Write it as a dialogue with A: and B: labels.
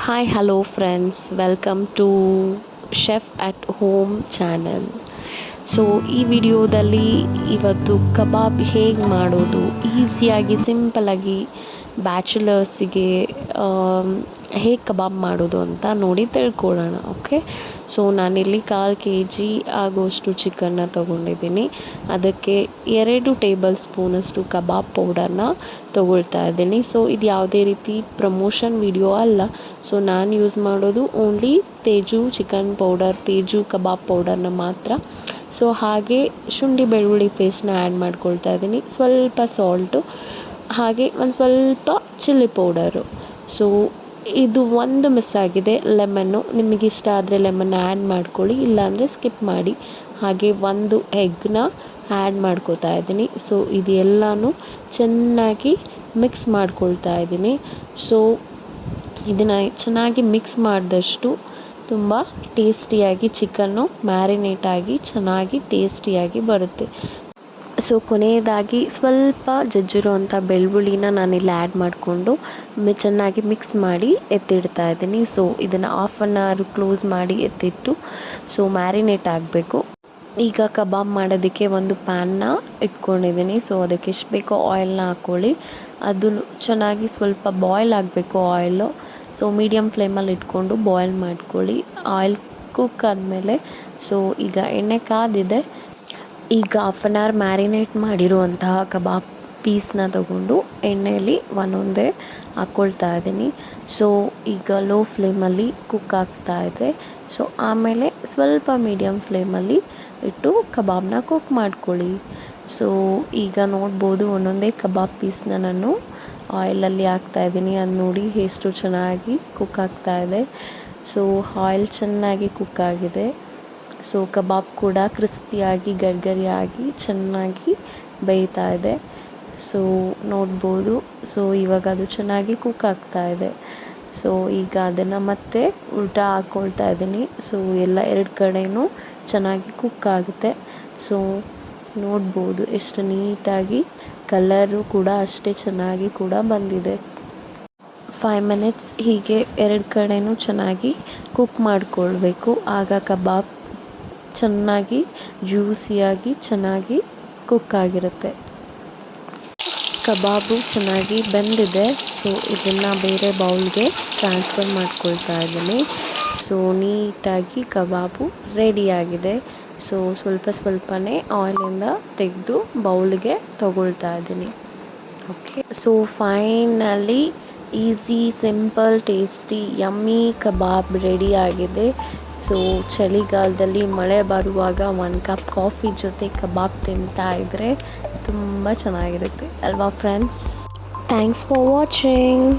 A: Hi hello friends, welcome to chef at home channel. So ಈ ವಿಡಿಯೋದಲ್ಲಿ ಇವತ್ತು ಕಬಾಬ್ ಹೇಗೆ ಮಾಡೋದು ಈಸಿಯಾಗಿ ಸಿಂಪಲಾಗಿ ಬ್ಯಾಚುಲರ್ಸಿಗೆ ಹೇಗೆ ಕಬಾಬ್ ಮಾಡೋದು ಅಂತ ನೋಡಿ ತಿಳ್ಕೊಳ್ಳೋಣ. ಓಕೆ, ಸೊ ನಾನಿಲ್ಲಿ 1/4 kg ಆಗೋಷ್ಟು ಚಿಕನ್ನ ತೊಗೊಂಡಿದ್ದೀನಿ. ಅದಕ್ಕೆ 2 ಟೇಬಲ್ ಸ್ಪೂನಷ್ಟು ಕಬಾಬ್ ಪೌಡರ್ನ ತೊಗೊಳ್ತಾ ಇದ್ದೀನಿ. ಸೊ ಇದು ಯಾವುದೇ ರೀತಿ ಪ್ರಮೋಷನ್ ವಿಡಿಯೋ ಅಲ್ಲ. ಸೊ ನಾನು ಯೂಸ್ ಮಾಡೋದು only Teju chicken powder, Teju kebab ಪೌಡರ್ನ ಮಾತ್ರ. ಸೊ ಹಾಗೆ ಶುಂಠಿ ಬೆಳ್ಳುಳ್ಳಿ ಪೇಸ್ಟ್ನ ಆ್ಯಡ್ ಮಾಡ್ಕೊಳ್ತಾ ಇದ್ದೀನಿ, ಸ್ವಲ್ಪ ಸಾಲ್ಟು, ಹಾಗೆ ಒಂದು ಸ್ವಲ್ಪ ಚಿಲ್ಲಿ ಪೌಡರು. ಸೊ ಇದು ಒಂದು ಮಿಸ್ ಆಗಿದೆ, ಲೆಮನ್ನು. ನಿಮಗಿಷ್ಟ ಆದರೆ ಲೆಮನ್ನ ಆ್ಯಡ್ ಮಾಡ್ಕೊಳ್ಳಿ, ಇಲ್ಲಾಂದರೆ ಸ್ಕಿಪ್ ಮಾಡಿ. ಹಾಗೆ ಒಂದು ಎಗ್ನ ಆ್ಯಡ್ ಮಾಡ್ಕೋತಾ ಇದ್ದೀನಿ. ಸೊ ಇದೆಲ್ಲನೂ ಚೆನ್ನಾಗಿ ಮಿಕ್ಸ್ ಮಾಡ್ಕೊಳ್ತಾ ಇದ್ದೀನಿ. ಸೊ ಇದನ್ನು ಚೆನ್ನಾಗಿ ಮಿಕ್ಸ್ ಮಾಡಿದಷ್ಟು ತುಂಬ ಟೇಸ್ಟಿಯಾಗಿ ಚಿಕನ್ನು ಮ್ಯಾರಿನೇಟ್ ಆಗಿ ಚೆನ್ನಾಗಿ ಟೇಸ್ಟಿಯಾಗಿ ಬರುತ್ತೆ. ಸೊ ಕೊನೆಯದಾಗಿ ಸ್ವಲ್ಪ ಜಜ್ಜಿರುವಂಥ ಬೆಳ್ಳುಳ್ಳಿನ ನಾನಿಲ್ಲಿ ಆ್ಯಡ್ ಮಾಡಿಕೊಂಡು ಚೆನ್ನಾಗಿ ಮಿಕ್ಸ್ ಮಾಡಿ ಎತ್ತಿಡ್ತಾ ಇದ್ದೀನಿ. ಸೊ ಇದನ್ನು 1/2 hour ಕ್ಲೋಸ್ ಮಾಡಿ ಎತ್ತಿಟ್ಟು ಸೊ ಮ್ಯಾರಿನೇಟ್ ಆಗಬೇಕು. ಈಗ ಕಬಾಬ್ ಮಾಡೋದಕ್ಕೆ ಒಂದು ಪ್ಯಾನ್ನ ಇಟ್ಕೊಂಡಿದ್ದೀನಿ. ಸೊ ಅದಕ್ಕೆ ಎಷ್ಟು ಬೇಕೋ ಆಯಿಲ್ನ ಹಾಕ್ಕೊಳ್ಳಿ. ಅದನ್ನು ಚೆನ್ನಾಗಿ ಸ್ವಲ್ಪ ಬಾಯ್ಲ್ ಆಗಬೇಕು ಆಯಿಲು. ಸೊ ಮೀಡಿಯಮ್ ಫ್ಲೇಮಲ್ಲಿ ಇಟ್ಕೊಂಡು ಬಾಯ್ಲ್ ಮಾಡ್ಕೊಳ್ಳಿ. ಆಯಿಲ್ ಕುಕ್ ಆದಮೇಲೆ ಸೊ ಈಗ ಎಣ್ಣೆ ಕಾದಿದೆ. ಈಗ 1/2 hour ಮ್ಯಾರಿನೇಟ್ ಮಾಡಿರುವಂತಹ ಕಬಾಬ್ ಪೀಸ್ನ ತಗೊಂಡು ಎಣ್ಣೆಯಲ್ಲಿ ಒಂದೊಂದೇ ಹಾಕ್ಕೊಳ್ತಾ ಇದ್ದೀನಿ. ಸೊ ಈಗ ಲೋ ಫ್ಲೇಮಲ್ಲಿ ಕುಕ್ ಆಗ್ತಾ ಇದೆ. ಸೊ ಆಮೇಲೆ ಸ್ವಲ್ಪ ಮೀಡಿಯಮ್ ಫ್ಲೇಮಲ್ಲಿ ಇಟ್ಟು ಕಬಾಬ್ನ ಕುಕ್ ಮಾಡ್ಕೊಳ್ಳಿ. ಸೊ ಈಗ ನೋಡ್ಬೋದು ಒಂದೊಂದೇ ಕಬಾಬ್ ಪೀಸ್ನ ನಾನು ಆಯಿಲಲ್ಲಿ ಹಾಕ್ತಾಯಿದ್ದೀನಿ. ಅದು ನೋಡಿ ಎಷ್ಟು ಚೆನ್ನಾಗಿ ಕುಕ್ ಆಗ್ತಾ ಇದೆ. ಸೊ ಆಯಿಲ್ ಚೆನ್ನಾಗಿ ಕುಕ್ ಆಗಿದೆ. ಸೊ ಕಬಾಬ್ ಕೂಡ ಕ್ರಿಸ್ಪಿಯಾಗಿ ಗರಿಗರಿಯಾಗಿ ಚೆನ್ನಾಗಿ ಬೇಯ್ತಾ ಇದೆ. ಸೊ ನೋಡ್ಬೋದು. ಸೊ ಇವಾಗ ಅದು ಚೆನ್ನಾಗಿ ಕುಕ್ ಆಗ್ತಾ ಇದೆ. ಸೊ ಈಗ ಅದನ್ನು ಮತ್ತೆ ಉಲ್ಟಾ ಹಾಕ್ಕೊಳ್ತಾ ಇದ್ದೀನಿ. ಸೊ ಎಲ್ಲ 2 ಕಡೆಯೂ ಚೆನ್ನಾಗಿ ಕುಕ್ ಆಗುತ್ತೆ. ಸೊ ನೋಡ್ಬೋದು ಎಷ್ಟು ನೀಟಾಗಿ ಕಲರು ಕೂಡ ಅಷ್ಟೇ ಚೆನ್ನಾಗಿ ಕೂಡ ಬಂದಿದೆ. 5 minutes ಹೀಗೆ 2 ಕಡೆಯೂ ಚೆನ್ನಾಗಿ ಕುಕ್ ಮಾಡಿಕೊಳ್ಬೇಕು. ಆಗ ಕಬಾಬ್ ಚೆನ್ನಾಗಿ ಜ್ಯೂಸಿಯಾಗಿ ಚೆನ್ನಾಗಿ ಕುಕ್ ಆಗಿರುತ್ತೆ. ಕಬಾಬು ಚೆನ್ನಾಗಿ ಬೆಂದಿದೆ. ಸೊ ಇದನ್ನು ಬೇರೆ ಬೌಲ್ಗೆ ಟ್ರಾನ್ಸ್ಫರ್ ಮಾಡ್ಕೊಳ್ತಾ ಇದ್ದೀನಿ. ಸೊ ನೀಟಾಗಿ ಕಬಾಬು ರೆಡಿಯಾಗಿದೆ. ಸೊ ಸ್ವಲ್ಪನೇ ಆಯಿಲಿಂದ ತೆಗೆದು ಬೌಲ್ಗೆ ತಗೊಳ್ತಾ ಇದ್ದೀನಿ. Okay, so finally easy, simple, tasty, yummy kebab ರೆಡಿಯಾಗಿದೆ. ಸೊ ಚಳಿಗಾಲದಲ್ಲಿ ಮಳೆ ಬರುವಾಗ 1 cup ಕಾಫಿ ಜೊತೆ ಕಬಾಬ್ ತಿಂತಾ ಇದ್ದರೆ ತುಂಬ ಚೆನ್ನಾಗಿರುತ್ತೆ ಅಲ್ವಾ ಫ್ರೆಂಡ್ಸ್? Thanks for watching.